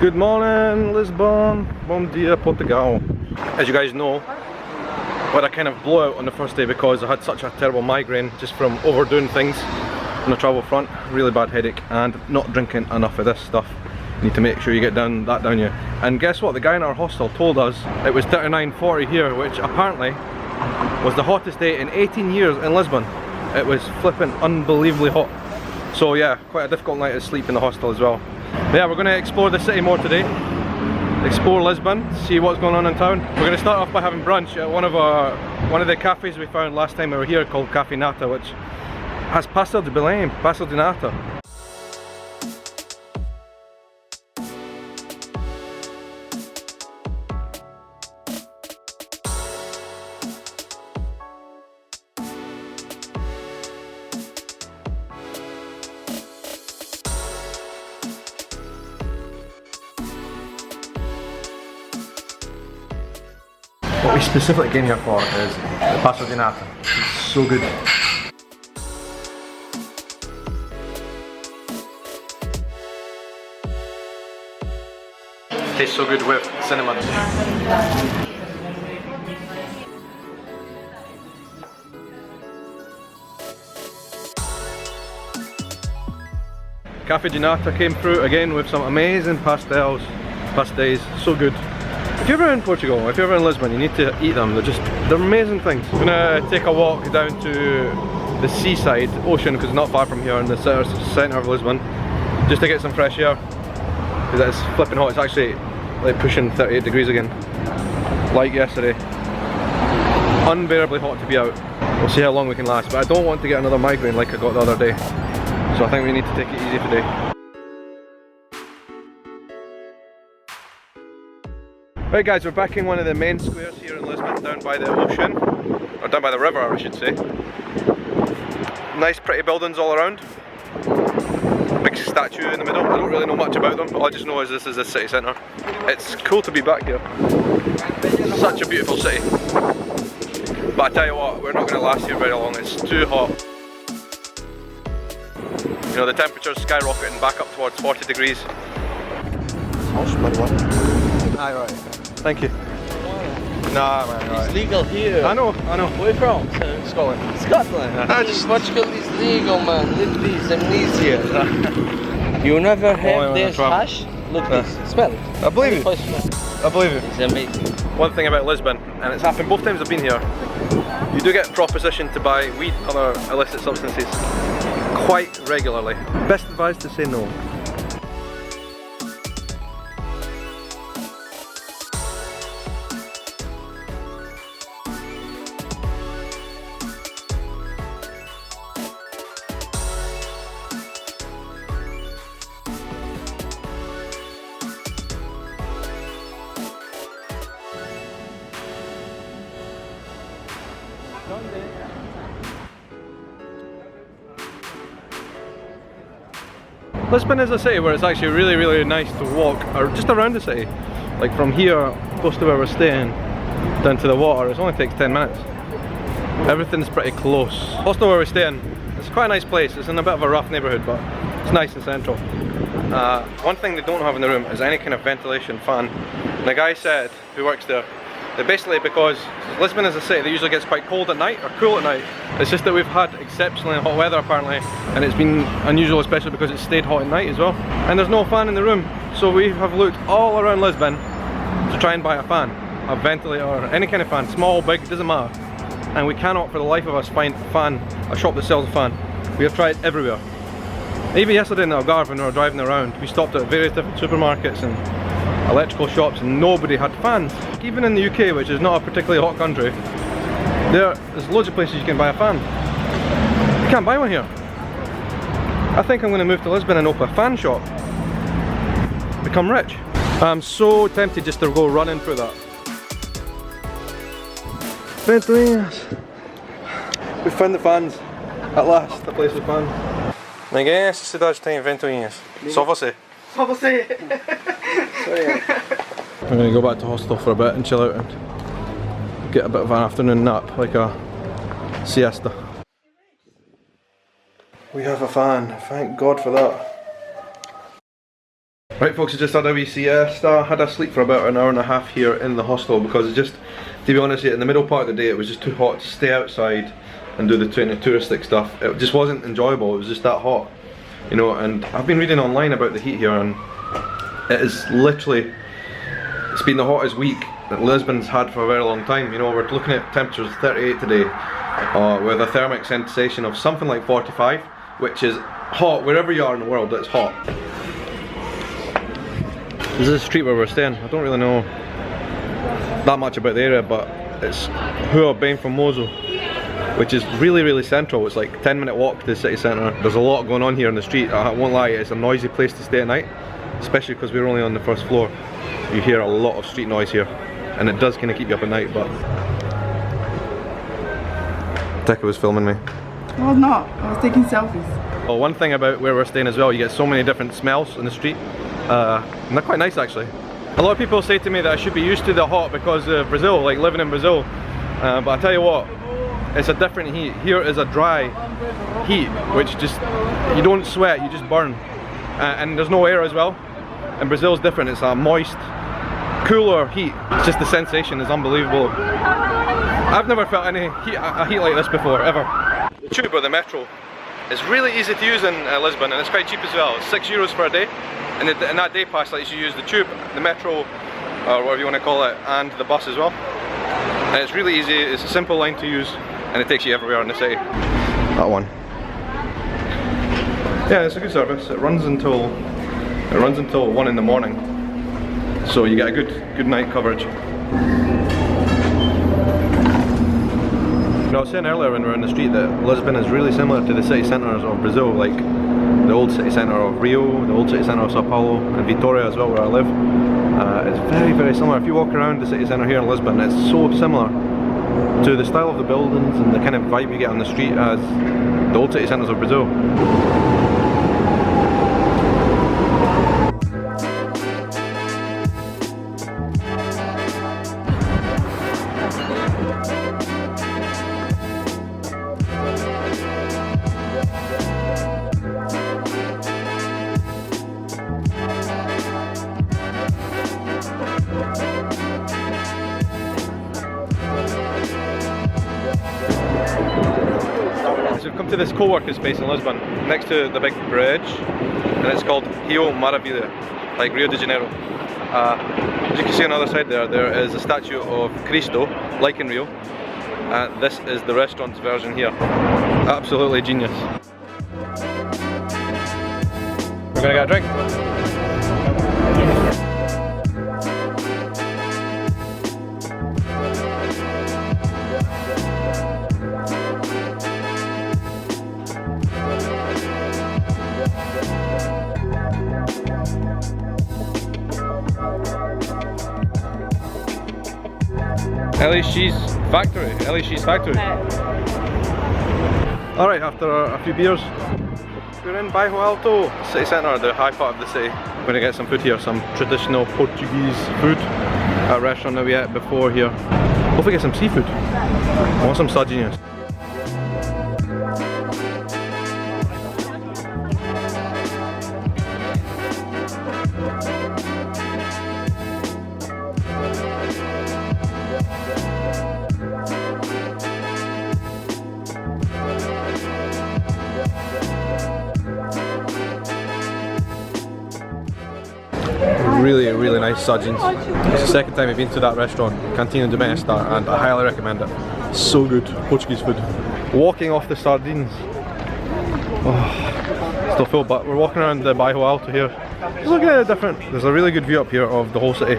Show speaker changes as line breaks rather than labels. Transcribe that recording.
Good morning, Lisbon. Bom dia, Portugal. As you guys know, I had a kind of blowout on the first day because I had such a terrible migraine just from overdoing things on the travel front. Really bad headache and not drinking enough of this stuff. You need to make sure you get that down you. And guess what? The guy in our hostel told us it was 39-40 here, which apparently was the hottest day in 18 years in Lisbon. It was flipping unbelievably hot. So yeah, quite a difficult night of sleep in the hostel as well. But yeah, we're going to explore the city more today. Explore Lisbon, see what's going on in town. We're going to start off by having brunch at one of the cafes we found last time we were here, called Cafe Nata, which has Pastel de Belém, Pastel de nata. What we specifically came here for is the Pastel de nata. It's so good. Tastes so good with cinnamon. Cafe de nata came through again with some amazing pastéis, so good. If you're ever in Portugal, if you're ever in Lisbon, you need to eat them. They're amazing things. I'm gonna take a walk down to the seaside, ocean, because it's not far from here in the centre of Lisbon, just to get some fresh air. Because it's flipping hot. It's actually like pushing 38 degrees again, like yesterday. Unbearably hot to be out. We'll see how long we can last, but I don't want to get another migraine like I got the other day. So I think we need to take it easy today. Right guys, we're back in one of the main squares here in Lisbon, down by the ocean, or down by the river I should say. Nice pretty buildings all around. Big statue in the middle. I don't really know much about them, all I just know is this is the city centre. It's cool to be back here. Such a beautiful city. But I tell you what, we're not going to last here very long, it's too hot. You know, the temperature's skyrocketing back up towards 40 degrees. Aye, right. Thank you. Nah, man. Right.
It's legal here.
I know.
Where are you from?
Scotland.
Scotland?
Yeah.
Portugal is legal, man. Look this, amnesia. You never have this hash? Look this. Smell it.
I believe it. I believe it.
It's amazing. One
thing about Lisbon, and it's happened both times I've been here, you do get propositioned to buy weed and other illicit substances quite regularly. Best advice to say no. Lisbon is a city where it's actually really nice to walk, or just around the city. Like from here, close to where we're staying, down to the water, it only takes 10 minutes. Everything's pretty close. Hostel where we're staying, it's quite a nice place. It's in a bit of a rough neighbourhood, but it's nice and central. One thing they don't have in the room is any kind of ventilation fan. And the guy said, who works there, that basically because Lisbon is a city that usually gets quite cold at night, or cool at night, it's just that we've had exceptionally hot weather apparently, and it's been unusual especially because it's stayed hot at night as well. And there's no fan in the room, so we have looked all around Lisbon to try and buy a fan, a ventilator, or any kind of fan, small, big, doesn't matter. And we cannot for the life of us find a fan, a shop that sells a fan. We have tried everywhere. Even yesterday in Algarve when we were driving around, we stopped at various different supermarkets and electrical shops and nobody had fans. Even in the UK, which is not a particularly hot country, there's loads of places you can buy a fan. You can't buy one here. I think I'm going to move to Lisbon and open a fan shop. Become rich. I'm so tempted just to go running through that. Ventoinhas. We found the fans. At last, a place with fans. Ninguém nessa cidade tem ventoinhas. Só você.
Só você.
I'm going to go back to hostel for a bit and chill out and get a bit of an afternoon nap, like a siesta. We have a fan, thank God for that. Right folks, I just had a wee siesta. Had a sleep for about an hour and a half here in the hostel because it's just, to be honest, in the middle part of the day it was just too hot to stay outside and do the touristic stuff. It just wasn't enjoyable, it was just that hot. You know, and I've been reading online about the heat here, and it is literally, it's been the hottest week that Lisbon's had for a very long time. You know, we're looking at temperatures of 38 today with a thermic sensation of something like 45, which is hot wherever you are in the world. It's hot. This is the street where we're staying. I don't really know that much about the area, but it's Rua Bem Famoso, which is really central. It's like a 10-minute walk to the city centre. There's a lot going on here in the street. I won't lie, it's a noisy place to stay at night, especially because we're only on the first floor. You hear a lot of street noise here, and it does kind of keep you up at night. But Tekka was filming me.
I was not. I was taking selfies.
Well, one thing about where we're staying as well, you get so many different smells in the street, and they're quite nice actually. A lot of people say to me that I should be used to the hot because of Brazil, like living in Brazil, but I tell you what, it's a different heat. Here is a dry heat, which just, you don't sweat, you just burn, and there's no air as well. And Brazil's different, it's a moist, cooler heat. It's just the sensation is unbelievable. I've never felt a heat like this before, ever. The tube or the metro is really easy to use in Lisbon, and it's quite cheap as well. It's €6 for a day, and in that day pass lets you use the tube, the metro, or whatever you want to call it, and the bus as well. And it's really easy, it's a simple line to use, and it takes you everywhere in the city. That one. Yeah, it's a good service. It runs until 1 in the morning, so you get a good night coverage. I was saying earlier when we were in the street that Lisbon is really similar to the city centres of Brazil, like the old city centre of Rio, the old city centre of Sao Paulo, and Vitória as well, where I live. It's very similar. If you walk around the city centre here in Lisbon, it's so similar to the style of the buildings and the kind of vibe you get on the street as the old city centres of Brazil. So we've come to this co-working space in Lisbon, next to the big bridge, and it's called Rio Maravilha, like Rio de Janeiro. As you can see on the other side there is a statue of Cristo, like in Rio. This is the restaurant's version here. Absolutely genius. We're gonna get a drink. Ellie's Cheese Factory. Alright, after a few beers, we're in Bairro Alto, city centre, the high part of the city. We're going to get some food here, some traditional Portuguese food at a restaurant that we ate before here. Hopefully get some seafood. I want some sardines. Really nice sardines. It's the second time I've been to that restaurant, Cantina de Bem-Estar, and I highly recommend it. So good, Portuguese food. Walking off the sardines. Oh, still full, but we're walking around the Bairro Alto here. Look at it different. There's a really good view up here of the whole city.